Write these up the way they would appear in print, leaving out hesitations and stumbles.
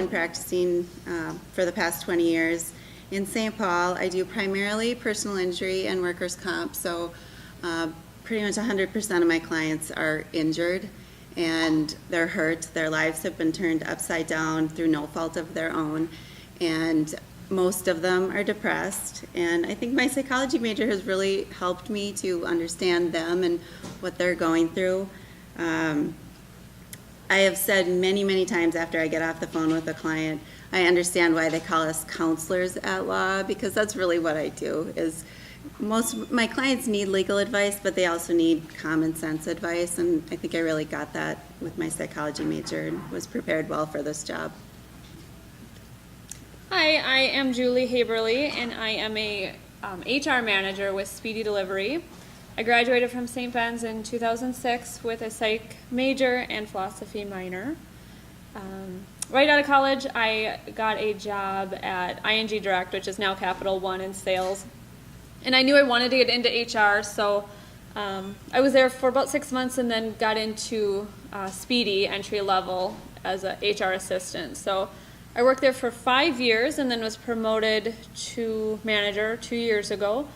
been practicing for the past 20 years. In St. Paul, I do primarily personal injury and workers' comp, so pretty much 100% of my clients are injured and they're hurt. Their lives have been turned upside down through no fault of their own, and most of them are depressed. And I think my psychology major has really helped me to understand them and what they're going through. I have said many, many times after I get off the phone with a client, I understand why they call us counselors at law, because that's really what I do. Is most of my clients need legal advice, but they also need common sense advice, and I think I really got that with my psychology major and was prepared well for this job. Hi, I am Julie Haberly, and I am a HR manager with Speedy Delivery. I graduated from St. Ben's in 2006 with a psych major and philosophy minor. Right out of college, I got a job at ING Direct, which is now Capital One in sales. And I knew I wanted to get into HR, so I was there for about 6 months and then got into Speedy entry level as an HR assistant. So I worked there for 5 years and then was promoted to manager 2 years ago.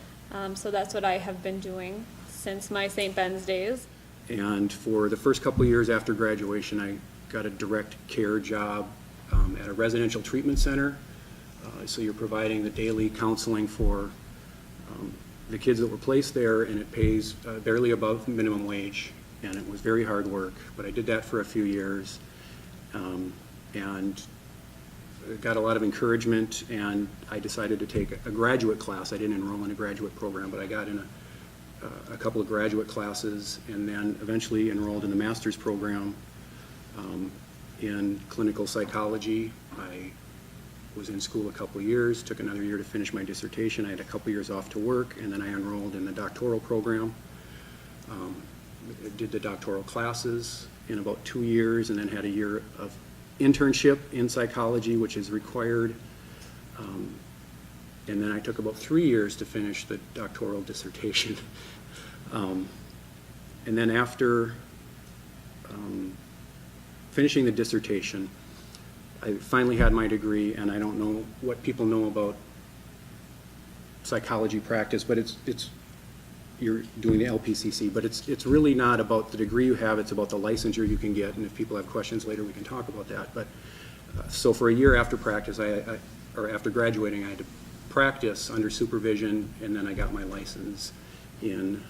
So that's what I have been doing since my St. Ben's days. And for the first couple of years after graduation, I got a direct care job at a residential treatment center. So you're providing the daily counseling for the kids that were placed there, and it pays barely above minimum wage, and it was very hard work. But I did that for a few years, and got a lot of encouragement, and I decided to take a graduate class. I didn't enroll in a graduate program, but I got in a couple of graduate classes, and then eventually enrolled in the master's program in clinical psychology. I was in school a couple of years, took another year to finish my dissertation. I had a couple years off to work, and then I enrolled in the doctoral program. Did the doctoral classes in about 2 years, and then had a year of internship in psychology, which is required. And then I took about 3 years to finish the doctoral dissertation. And then after finishing the dissertation, I finally had my degree, and I don't know what people know about psychology practice, but it's you're doing the LPCC, but it's really not about the degree you have, it's about the licensure you can get, and if people have questions later, we can talk about that. But so for a year after practice, or after graduating, I had to practice under supervision, and then I got my license in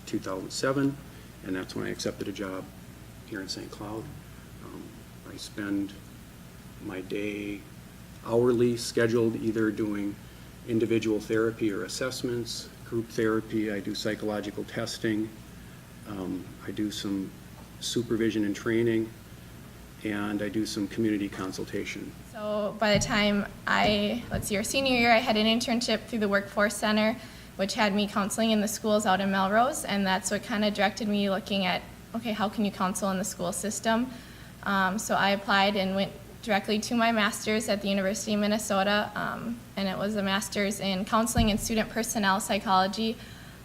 2007, and that's when I accepted a job here in St. Cloud. I spend my day hourly scheduled, either doing individual therapy or assessments, group therapy. I do psychological testing. I do some supervision and training, and I do some community consultation. So by the time our senior year, I had an internship through the Workforce Center, which had me counseling in the schools out in Melrose, and that's what kind of directed me looking at, okay, how can you counsel in the school system? So I applied and went directly to my master's at the University of Minnesota, and it was a master's in counseling and student personnel psychology.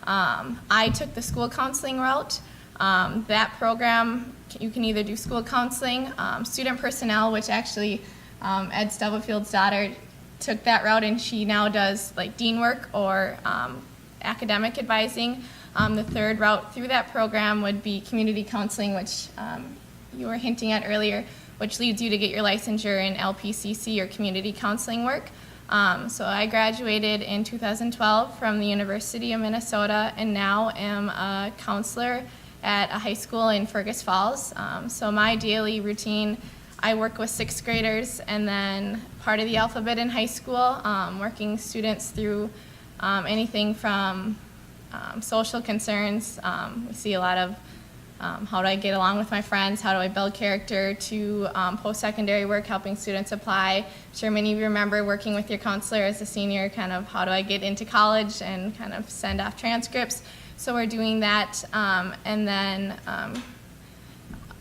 I took the school counseling route. That program, you can either do school counseling, student personnel, which actually Ed Stubblefield's daughter took that route, and she now does like dean work or academic advising. The third route through that program would be community counseling, which you were hinting at earlier, which leads you to get your licensure in LPCC or community counseling work. So I graduated in 2012 from the University of Minnesota, and now am a counselor at a high school in Fergus Falls. So my daily routine, I work with 6th graders and then part of the alphabet in high school, working students through anything from social concerns. We see a lot of how do I get along with my friends, how do I build character, to post-secondary work, helping students apply. I'm sure many of you remember working with your counselor as a senior, kind of how do I get into college and kind of send off transcripts. So we're doing that, and then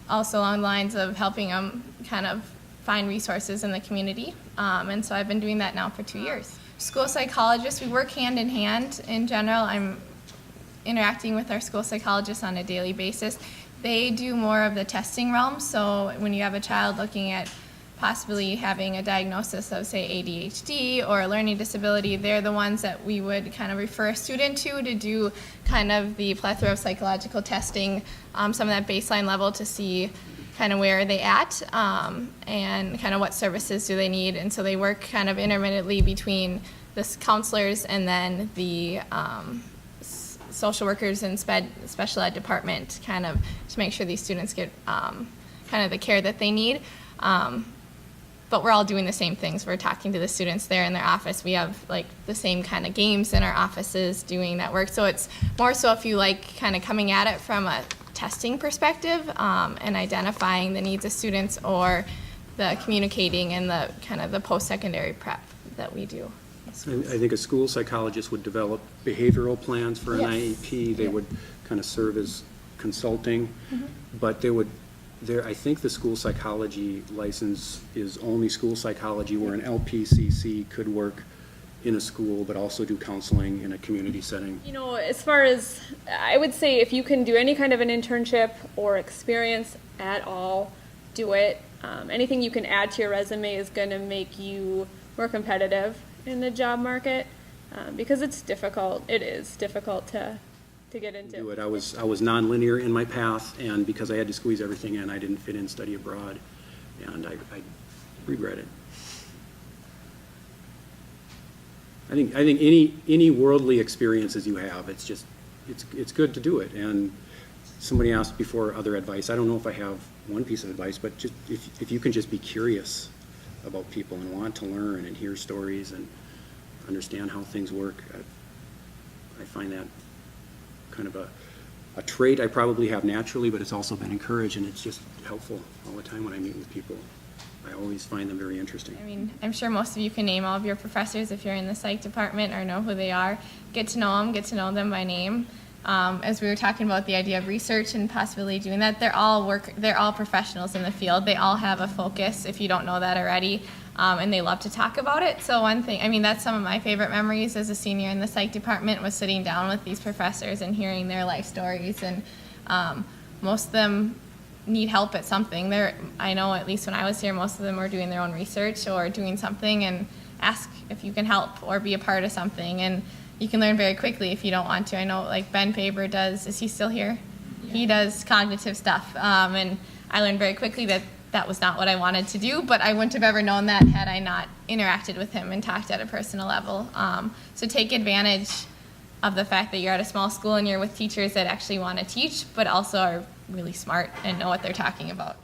also along the lines of helping them kind of find resources in the community. And so I've been doing that now for 2 years. School psychologists, we work hand in hand. In general, I'm interacting with our school psychologists on a daily basis. They do more of the testing realm, so when you have a child looking at possibly having a diagnosis of, say, ADHD or a learning disability, they're the ones that we would kind of refer a student to do kind of the plethora of psychological testing, some of that baseline level to see kind of where are they at, and kind of what services do they need. And so they work kind of intermittently between the counselors and then the social workers and special ed department, kind of to make sure these students get kind of the care that they need. But we're all doing the same things. We're talking to the students there in their office. We have like the same kind of games in our offices doing that work. So it's more so if you like kind of coming at it from a testing perspective, and identifying the needs of students, or the communicating and the kind of the post-secondary prep that we do. I think a school psychologist would develop behavioral plans for an Yes. IEP. They would kind of serve as consulting, but I think the school psychology license is only school psychology, where an LPCC could work in a school but also do counseling in a community setting. You know, as far as, I would say if you can do any kind of an internship or experience at all, do it. Anything you can add to your resume is going to make you more competitive in the job market, because it's difficult. It is difficult to get into. Do it. I was nonlinear in my path, and because I had to squeeze everything in, I didn't fit in study abroad, and I regret it. I think any worldly experiences you have, it's good to do it. And somebody asked before other advice. I don't know if I have one piece of advice, but just if you can just be curious about people and want to learn and hear stories and understand how things work, I find that kind of a trait I probably have naturally, but it's also been encouraged, and it's just helpful all the time when I meet with people. I always find them very interesting. I mean, I'm sure most of you can name all of your professors if you're in the psych department or know who they are. Get to know them, get to know them by name. As we were talking about the idea of research and possibly doing that, they're all professionals in the field. They all have a focus, if you don't know that already, and they love to talk about it. So one thing, I mean, that's some of my favorite memories as a senior in the psych department, was sitting down with these professors and hearing their life stories. And most of them need help at something. I know at least when I was here, most of them were doing their own research or doing something, and ask if you can help or be a part of something. And you can learn very quickly if you don't want to. I know like Ben Faber does, is he still here? Yeah. He does cognitive stuff. And I learned very quickly that was not what I wanted to do, but I wouldn't have ever known that had I not interacted with him and talked at a personal level. So take advantage of the fact that you're at a small school and you're with teachers that actually want to teach, but also are really smart and know what they're talking about.